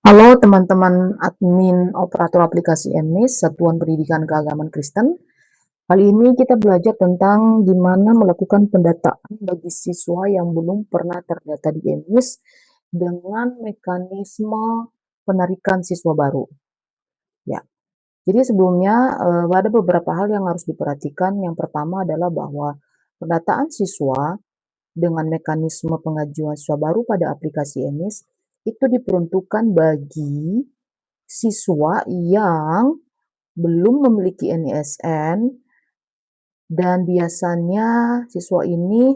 Halo teman-teman admin operator aplikasi MIS, Satuan Pendidikan Keagamaan Kristen. Kali ini kita belajar tentang gimana melakukan pendataan bagi siswa yang belum pernah terdata di MIS dengan mekanisme penarikan siswa baru. Ya, jadi sebelumnya ada beberapa hal yang harus diperhatikan. Yang pertama adalah bahwa pendataan siswa dengan mekanisme pengajuan siswa baru pada aplikasi MIS itu diperuntukkan bagi siswa yang belum memiliki NISN dan biasanya siswa ini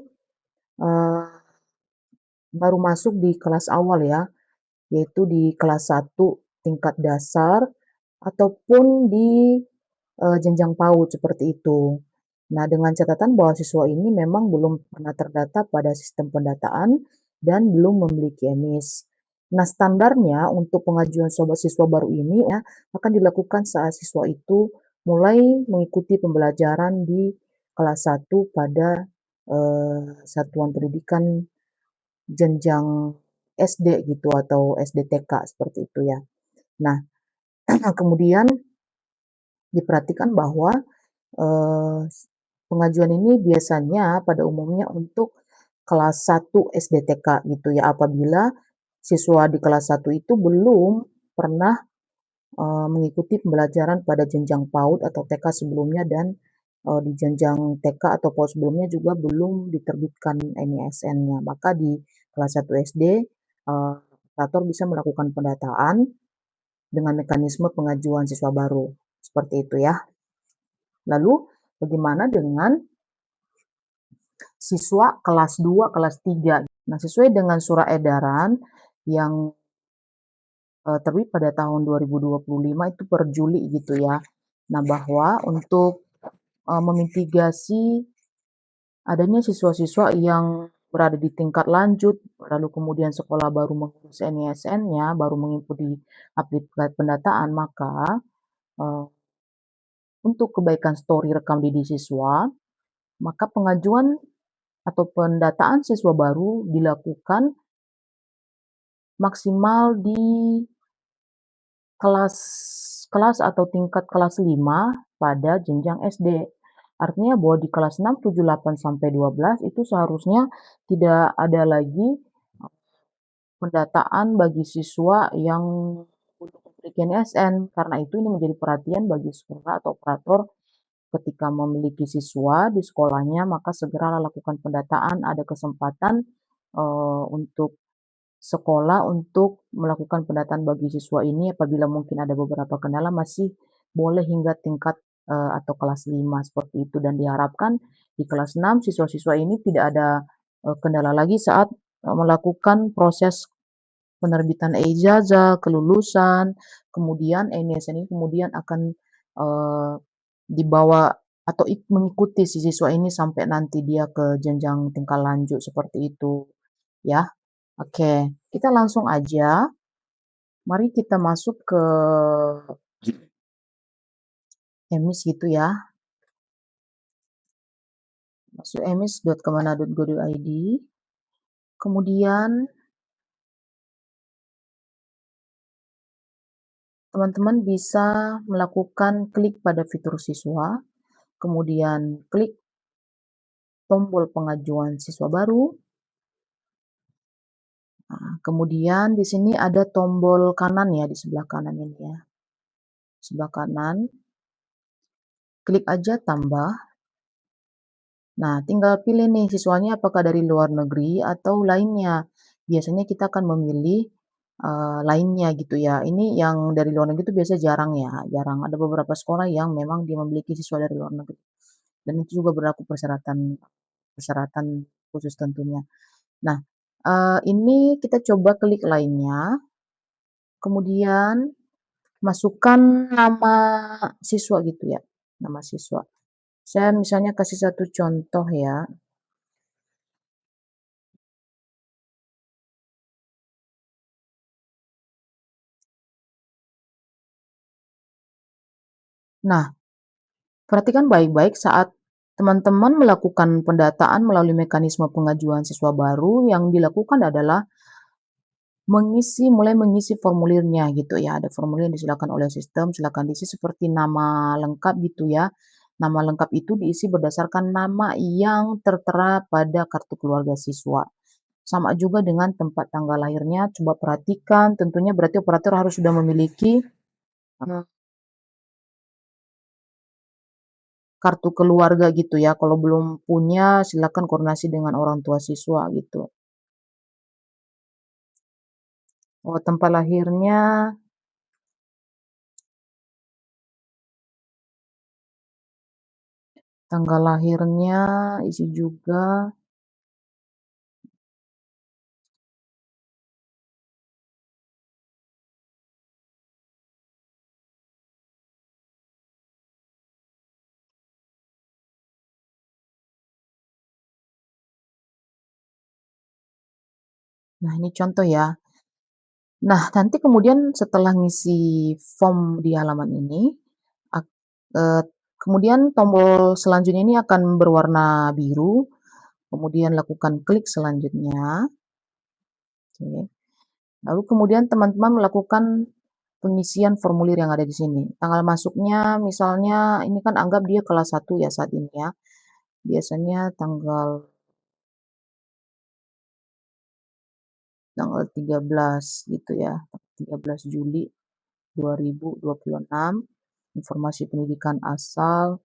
baru masuk di kelas awal ya, yaitu di kelas 1 tingkat dasar ataupun di jenjang PAUD seperti itu. Nah, dengan catatan bahwa siswa ini memang belum pernah terdata pada sistem pendataan dan belum memiliki NIS. Nah, standarnya untuk pengajuan siswa baru ini ya, akan dilakukan saat siswa itu mulai mengikuti pembelajaran di kelas 1 pada satuan pendidikan jenjang SD gitu atau SD TK seperti itu ya. Nah, kemudian diperhatikan bahwa eh, pengajuan ini biasanya pada umumnya untuk kelas 1 SD TK gitu ya, apabila siswa di kelas 1 itu belum pernah mengikuti pembelajaran pada jenjang PAUD atau TK sebelumnya dan di jenjang TK atau PAUD sebelumnya juga belum diterbitkan NISN-nya. Maka di kelas 1 SD, operator bisa melakukan pendataan dengan mekanisme pengajuan siswa baru. Seperti itu ya. Lalu bagaimana dengan siswa kelas 2, kelas 3? Nah, sesuai dengan surat edaran yang terbit pada tahun 2025 itu per Juli gitu ya. Nah, bahwa untuk memitigasi adanya siswa-siswa yang berada di tingkat lanjut, lalu kemudian sekolah baru mengurus NISN-nya, baru mengikuti aplikasi pendataan, maka uh, untuk kebaikan story rekam didik siswa, maka pengajuan atau pendataan siswa baru dilakukan maksimal di kelas kelas atau tingkat kelas 5 pada jenjang SD. Artinya bahwa di kelas 6, 7, 8, sampai 12 itu seharusnya tidak ada lagi pendataan bagi siswa yang belum memiliki NISN. Karena itu ini menjadi perhatian bagi sekolah atau operator ketika memiliki siswa di sekolahnya, maka segera lakukan pendataan. Ada kesempatan untuk sekolah untuk melakukan pendataan bagi siswa ini apabila mungkin ada beberapa kendala masih boleh hingga tingkat atau kelas 5 seperti itu, dan diharapkan di kelas 6 siswa-siswa ini tidak ada kendala lagi saat melakukan proses penerbitan ijazah, kelulusan, kemudian NISN ini kemudian akan dibawa atau mengikuti si siswa ini sampai nanti dia ke jenjang tingkat lanjut seperti itu ya. Oke, kita langsung aja. Mari kita masuk ke emis gitu ya. Masuk emis.kemana.go.id. Kemudian teman-teman bisa melakukan klik pada fitur siswa, kemudian klik tombol pengajuan siswa baru. Nah, kemudian di sini ada tombol kanan ya, di sebelah kanan ini ya. Sebelah kanan, klik aja tambah. Nah, tinggal pilih nih siswanya apakah dari luar negeri atau lainnya. Biasanya kita akan memilih lainnya gitu ya. Ini yang dari luar negeri itu biasa jarang ya, jarang. Ada beberapa sekolah yang memang dia memiliki siswa dari luar negeri. Dan itu juga berlaku persyaratan persyaratan khusus tentunya. Nah, ini kita coba klik lainnya. Kemudian masukkan nama siswa gitu ya, nama siswa. Saya misalnya kasih satu contoh ya. Nah, perhatikan baik-baik saat teman-teman melakukan pendataan melalui mekanisme pengajuan siswa baru, yang dilakukan adalah mulai mengisi formulirnya gitu ya, ada formulir yang disilakan oleh sistem, silakan diisi seperti nama lengkap gitu ya. Nama lengkap itu diisi berdasarkan nama yang tertera pada kartu keluarga siswa. Sama juga dengan tempat tanggal lahirnya, coba perhatikan, tentunya berarti operator harus sudah memiliki, eee, kartu keluarga gitu ya, kalau belum punya silakan koordinasi dengan orang tua siswa gitu. Oh, tempat lahirnya, tanggal lahirnya isi juga. Nah, ini contoh ya. Nah, nanti kemudian setelah ngisi form di halaman ini, ak eee, kemudian tombol selanjutnya ini akan berwarna biru, kemudian lakukan klik selanjutnya, oke. Lalu kemudian teman-teman melakukan pengisian formulir yang ada di sini. Tanggal masuknya misalnya ini kan anggap dia kelas 1 ya saat ini ya, biasanya tanggal tanggal 13 gitu ya, 13 Juli 2026, informasi pendidikan asal,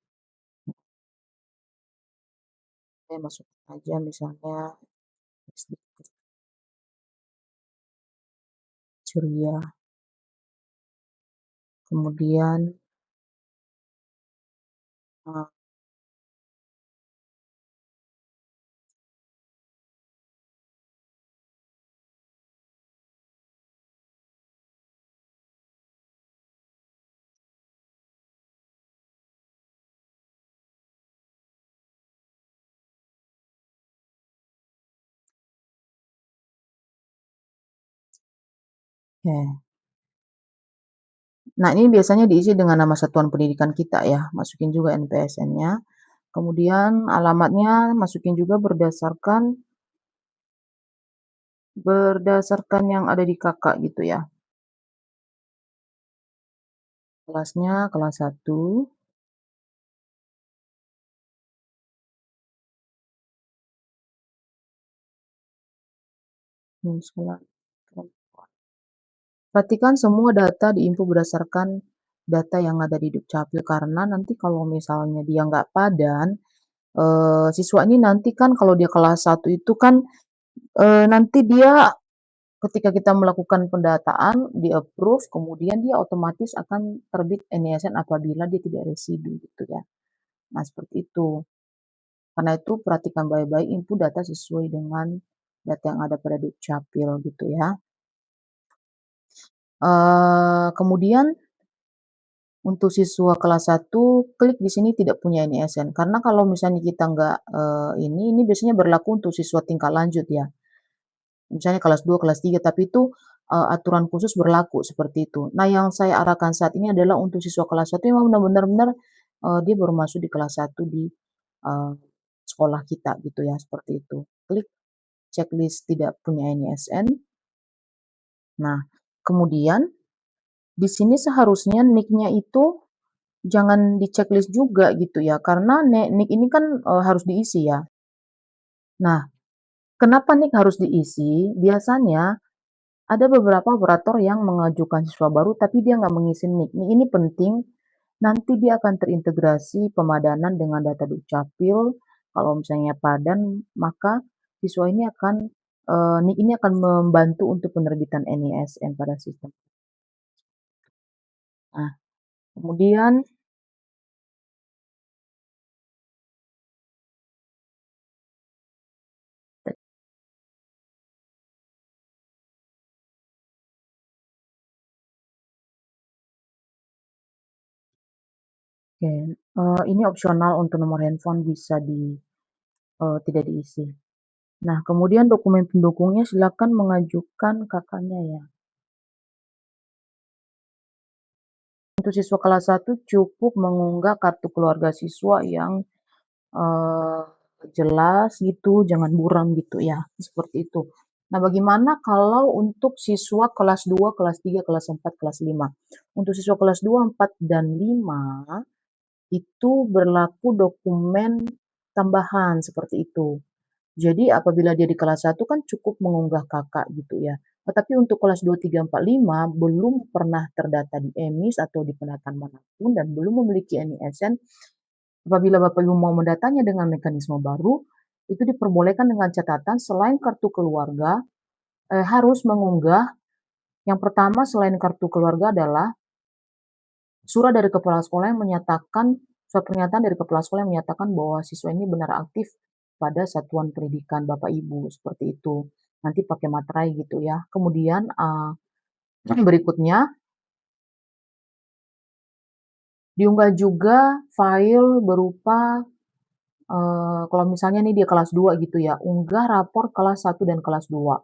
saya masukin aja misalnya SD Ceria, kemudian, oke. Nah, ini biasanya diisi dengan nama satuan pendidikan kita ya, masukin juga NPSN-nya, kemudian alamatnya masukin juga berdasarkan yang ada di Kakak gitu ya. Kelasnya kelas 1, sekolah perempuan. Perhatikan semua data diinput berdasarkan data yang ada di Dukcapil, karena nanti kalau misalnya dia nggak padan, siswa ini nanti kan kalau dia kelas 1 itu kan, nanti dia ketika kita melakukan pendataan, di-approve, kemudian dia otomatis akan terbit NISN apabila dia tidak residu gitu ya. Nah, seperti itu. Karena itu perhatikan baik-baik input data sesuai dengan data yang ada pada Dukcapil gitu ya. Kemudian untuk siswa kelas 1 klik di sini tidak punya NISN, karena kalau misalnya kita nggak, ini biasanya berlaku untuk siswa tingkat lanjut ya. Misalnya kelas 2, kelas 3, tapi itu, aturan khusus berlaku seperti itu. Nah, yang saya arahkan saat ini adalah untuk siswa kelas 1 yang memang benar-benar, dia baru masuk di kelas 1 di, eee, sekolah kita gitu ya, seperti itu. Klik checklist tidak punya NISN. Nah, kemudian di sini seharusnya NIK-nya itu jangan di-checklist juga gitu ya, karena NIK ini kan, harus diisi ya. Nah, kenapa NIK harus diisi? Biasanya ada beberapa operator yang mengajukan siswa baru tapi dia nggak mengisi NIK. NIK ini penting, nanti dia akan terintegrasi pemadanan dengan data Dukcapil. Kalau misalnya padan, maka siswa ini akan, NIK ini akan membantu untuk penerbitan NISN pada sistem. Nah, kemudian oke, ini opsional untuk nomor handphone bisa tidak diisi. Nah, kemudian dokumen pendukungnya silakan mengajukan Kakaknya ya. Untuk siswa kelas 1 cukup mengunggah kartu keluarga siswa yang, jelas gitu, jangan buram gitu ya, seperti itu. Nah, bagaimana kalau untuk siswa kelas 2, kelas 3, kelas 4, kelas 5? Untuk siswa kelas 2, 4, dan 5 itu berlaku dokumen tambahan seperti itu. Jadi apabila dia di kelas 1 kan cukup mengunggah kakak gitu ya. Tetapi untuk kelas 2, 3, 4, 5 belum pernah terdata di EMIS atau di penataan manapun dan belum memiliki NISN. Apabila Bapak Ibu mau mendatanya dengan mekanisme baru, itu diperbolehkan dengan catatan selain kartu keluarga, harus mengunggah yang pertama selain kartu keluarga adalah surat dari kepala sekolah yang menyatakan surat pernyataan dari kepala sekolah yang menyatakan bahwa siswa ini benar aktif pada satuan pendidikan Bapak Ibu, seperti itu. Nanti pakai materai gitu ya. Kemudian, berikutnya diunggah juga file berupa, kalau misalnya nih dia kelas 2 gitu ya, unggah rapor kelas 1 dan kelas 2.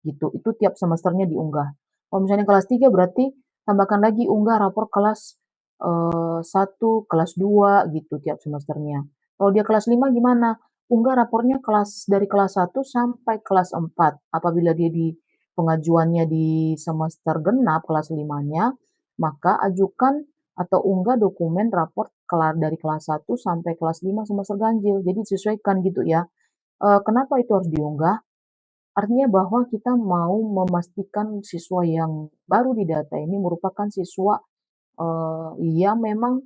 Gitu, itu tiap semesternya diunggah. Kalau misalnya kelas 3 berarti tambahkan lagi unggah rapor kelas, 1, kelas 2 gitu tiap semesternya. Kalau dia kelas 5 gimana? Unggah rapornya dari kelas 1 sampai kelas 4. Apabila dia di pengajuannya di semester genap kelas 5-nya, maka ajukan atau unggah dokumen rapor dari kelas 1 sampai kelas 5 semester ganjil. Jadi disesuaikan gitu ya. Kenapa itu harus diunggah? Artinya bahwa kita mau memastikan siswa yang baru didata ini merupakan siswa, yang memang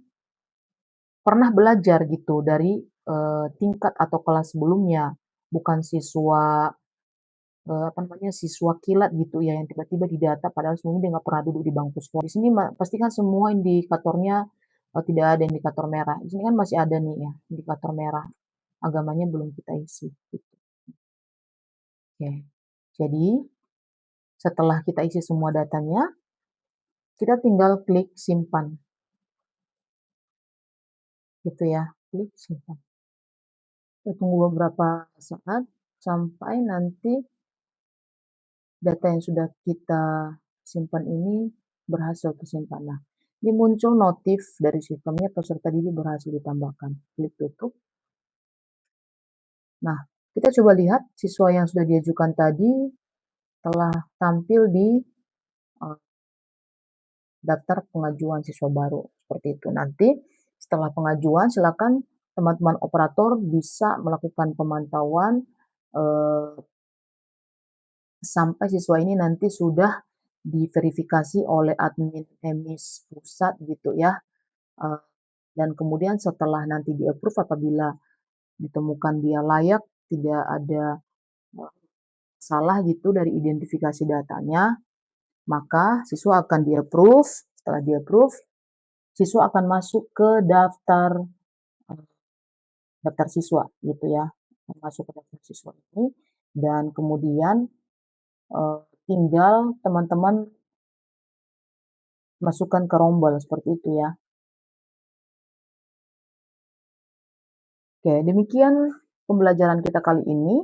pernah belajar gitu dari, tingkat atau kelas sebelumnya, bukan siswa, apa namanya, siswa kilat gitu ya yang tiba-tiba didata padahal sebelumnya dia nggak pernah duduk di bangku sekolah. Di sini pastikan semua indikatornya, tidak ada indikator merah. Di sini kan masih ada nih ya indikator merah, agamanya belum kita isi, gitu. Oke. Jadi, setelah kita isi semua datanya, kita tinggal klik simpan, gitu ya, klik simpan. Kita tunggu beberapa saat sampai nanti data yang sudah kita simpan ini berhasil tersimpan. Nah, ini muncul notif dari sistemnya peserta didik berhasil ditambahkan. Klik tutup. Nah, kita coba lihat siswa yang sudah diajukan tadi telah tampil di daftar pengajuan siswa baru, seperti itu. Nanti setelah pengajuan silakan teman-teman operator bisa melakukan pemantauan, eee, sampai siswa ini nanti sudah diverifikasi oleh admin EMIS pusat gitu ya, eee, dan kemudian setelah nanti di-approve apabila ditemukan dia layak, tidak ada, eee, salah gitu dari identifikasi datanya, maka siswa akan di-approve, setelah di-approve siswa akan masuk ke eee, daftar siswa gitu ya, masuk ke daftar siswa ini dan kemudian, tinggal teman-teman masukkan ke rombel seperti itu ya. Oke, demikian pembelajaran kita kali ini,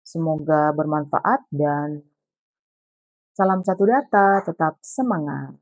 semoga bermanfaat dan salam satu data, tetap semangat.